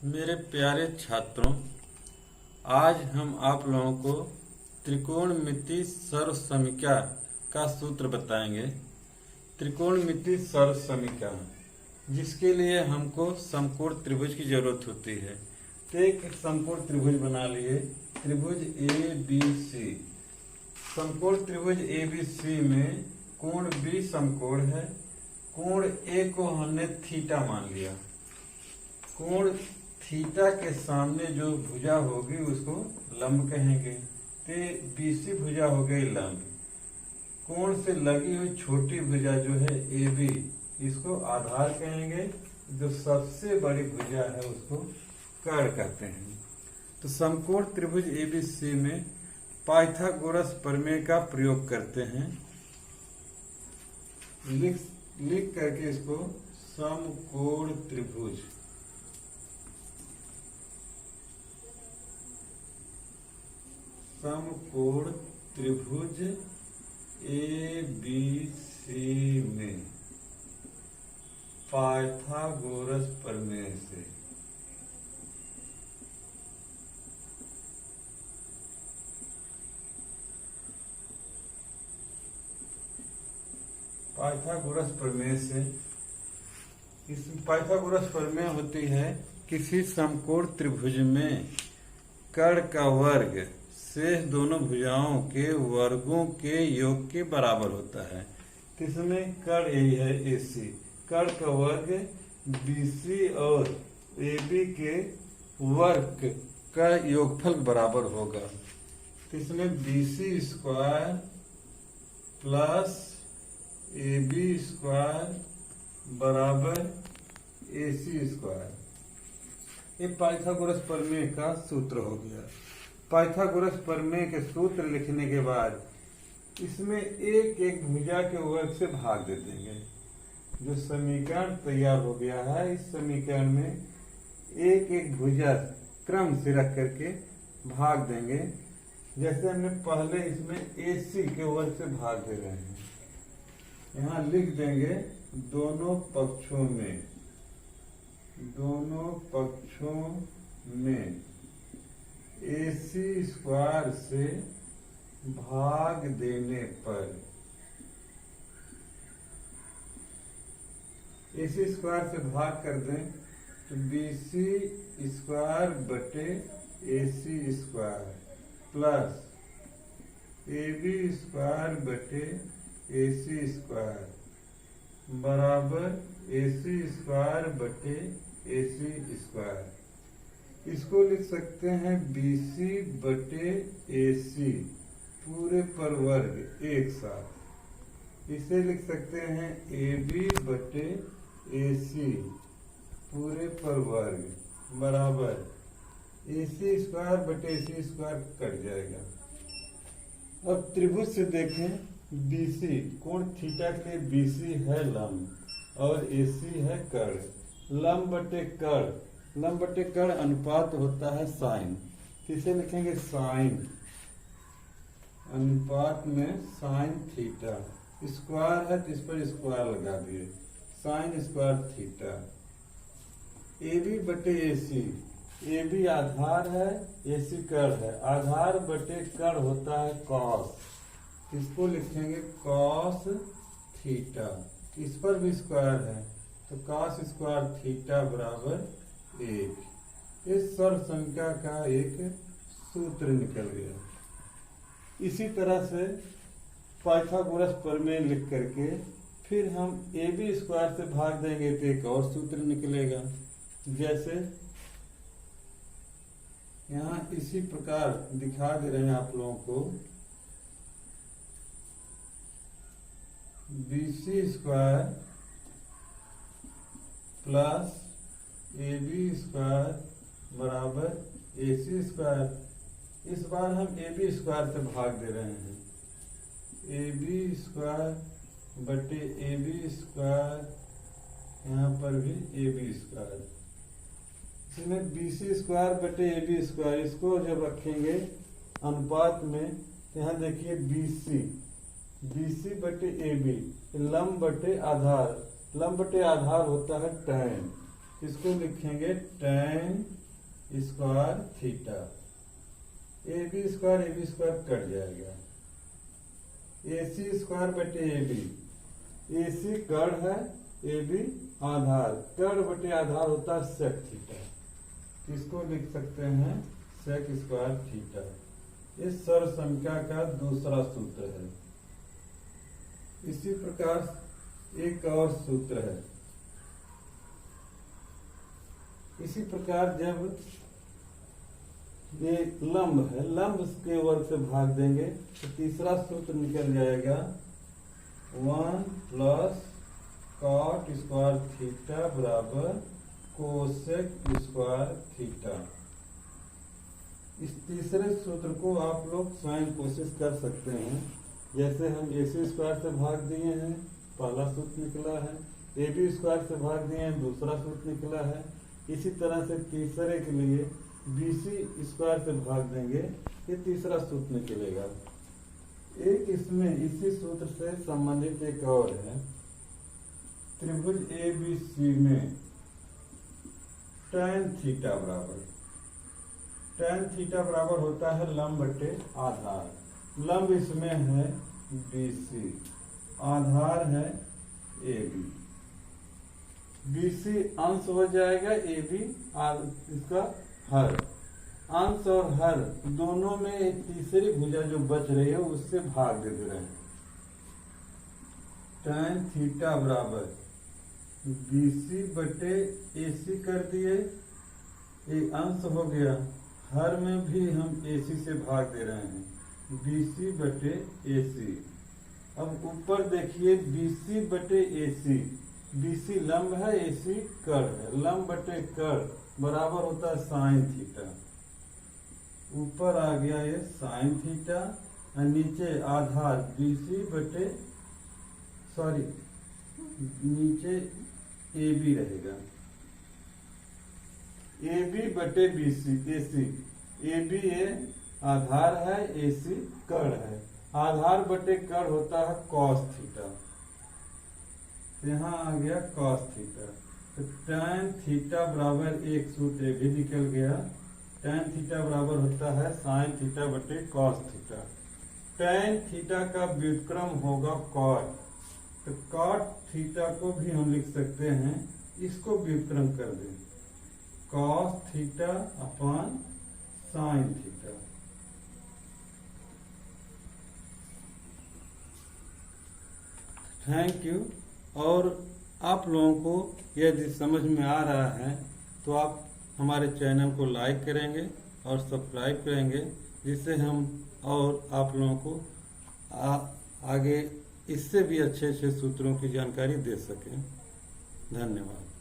मेरे प्यारे छात्रों, आज हम आप लोगों को त्रिकोणमिति सर्वसमीकरण का सूत्र बताएंगे। त्रिकोणमिति सर्वसमीकरण, जिसके लिए हमको समकोण त्रिभुज की जरूरत होती है। तो एक समकोण त्रिभुज बना लिए, त्रिभुज ए बी सी। समकोण त्रिभुज ए बी सी में कोण बी समकोण है। कोण ए को हमने थीटा मान लिया। कोण थीटा के सामने जो भुजा होगी उसको लंब कहेंगे। तो बीसी भुजा हो गई लंब। कोण से लगी हुई छोटी भुजा जो है ए बी, इसको आधार कहेंगे। जो सबसे बड़ी भुजा है उसको कर्ण कहते हैं। तो समकोण त्रिभुज ए बी सी में पाइथागोरस प्रमेय का प्रयोग करते हैं। लिख करके इसको समकोण त्रिभुज, समकोण त्रिभुज ए बी सी में पाइथागोरस प्रमेय से पाइथागोरस प्रमेय से इस पाइथागोरस प्रमेय होती है किसी समकोण त्रिभुज में कर्ण का वर्ग शेष दोनों भुजाओं के वर्गों के योग के बराबर होता है। तो इसमें कर्ण यही है ए सी, कर्ण का वर्ग बी सी और ए बी के वर्ग का योगफल बराबर होगा। तो इसमें B C square plus A B square बराबर ए सी स्क्वायर। ये पाइथागोरस प्रमेय का सूत्र हो गया। पाइथागोरस प्रमेय के सूत्र लिखने के बाद इसमें एक एक भुजा के वर्ग से भाग दे देंगे। जो समीकरण तैयार हो गया है, इस समीकरण में एक एक भुजा क्रम से रख करके भाग देंगे। जैसे हमने पहले इसमें ए सी के वर्ग से भाग दे रहे हैं, यहाँ लिख देंगे दोनों पक्षों में ए सी स्क्वायर से भाग देने पर, ए सी स्क्वायर से भाग कर दें तो बी सी स्क्वायर बटे A C square plus A B square बटे ए सी स्क्वायर बराबर ए सी स्क्वायर बटे ए सी स्क्वायर। इसको लिख सकते हैं बी सी बटे ए सी पूरे पर वर्ग एक साथ। इसे लिख सकते हैं ए बी बटे ए सी पूरे पर वर्ग बराबर ए सी स्क्वायर बटे ए सी स्क्वायर कट जाएगा। अब त्रिभुज से देखें, बी सी कोण थीटा के लिए बी सी है लंब और ए सी है कर्ण। लंब बटे कर्ण अनुपात होता है साइन। किसे लिखेंगे? साइन, अनुपात में साइन थीटा। स्क्वायर है तो इस पर स्क्वायर लगा दिए, sine square theta. A B बटे ए सी, ए बी आधार है, ए सी कर्ण है। आधार बटे कर्ण होता है कॉस, इसको लिखेंगे कॉस थीटा। इस पर भी स्क्वायर है तो कॉस स्क्वायर थीटा बराबर 1। इस सर्वसंख्या का एक सूत्र निकल गया। इसी तरह से पाइथागोरस प्रमेय लिख करके फिर हम ए बी स्क्वायर से भाग देंगे तो एक और सूत्र निकलेगा। जैसे यहाँ इसी प्रकार दिखा दे रहे हैं आप लोगों को, B C square plus A B square बराबर ए सी स्क्वायर। इस बार हम ए बी स्क्वायर से भाग दे रहे हैं, ए बी स्क्वायर बटे ए बी स्क्वायर, यहाँ पर भी ए बी स्क्वायर। इसमें बी सी स्क्वायर बटे ए बी स्क्वायर, इसको जब रखेंगे अनुपात में, यहाँ देखिए बी सी बटे ए बी, लंब बटे आधार। लंब बटे आधार होता है tan। इसको लिखेंगे tan square theta. A B square cut जाएगा, AC स्क्वायर बटे AB। AC कड़ है, AB आधार, कड़ बटे आधार होता है sec थीटा। इसको लिख सकते हैं sec स्क्वायर थीटा। इस सर्वसंख्या का दूसरा सूत्र है। इसी प्रकार एक और सूत्र है। इसी प्रकार जब ये लंब है, लंब के वर्ग से भाग देंगे तो तीसरा सूत्र निकल जाएगा 1 प्लस कॉट स्क्वायर थीटा बराबर कोसेक स्क्वायर थीटा। इस तीसरे सूत्र को आप लोग स्वयं कोशिश कर सकते हैं। जैसे हम AC स्क्वायर से भाग दिए हैं, पहला सूत्र निकला है, AB स्क्वायर से भाग दिए हैं, दूसरा सूत्र निकला है। इसी तरह से तीसरे के लिए BC स्क्वायर से भाग देंगे, ये तीसरा सूत्र निकलेगा। एक इसमें इसी सूत्र से संबंधित एक और है। त्रिभुज ABC में tan थीटा बराबर होता है लंब बटे आधार। लंब इसमें है BC, आधार है AB। BC अंश हो जाएगा, AB इसका हर। अंश और हर दोनों में एक तीसरी भुजा जो बच रही है उससे भाग दे रहे हैं। tan थीटा बराबर BC बटे AC कर दिए, एक अंश हो गया, हर में भी हम AC से भाग दे रहे हैं, BC बटे AC। अब ऊपर देखिए BC बटे AC, BC लंब है, AC कड़ है, लंब बटे कड़ बराबर होता है साइन थीटा। ऊपर आ गया ये साइन थीटा और नीचे आधार BC बटे नीचे AB रहेगा, AB बटे BC AC। AB ये आधार है, AC कड़ है, आधार बटे कड़ होता है cos थीटा। यहाँ आ गया cos थीटा। तो tan थीटा बराबर एक सूत्र भी निकल गया, tan थीटा बराबर होता है sin थीटा बटे cos थीटा। tan थीटा का व्युत्क्रम होगा cot, तो cot थीटा को भी हम लिख सकते हैं, इसको व्युत्क्रम कर दें cos theta upon sin theta. Thank you. और आप लोगों को यदि समझ में आ रहा है तो आप हमारे चैनल को लाइक करेंगे और सब्सक्राइब करेंगे, जिससे हम और आप लोगों को आगे इससे भी अच्छे अच्छे सूत्रों की जानकारी दे सकें। धन्यवाद।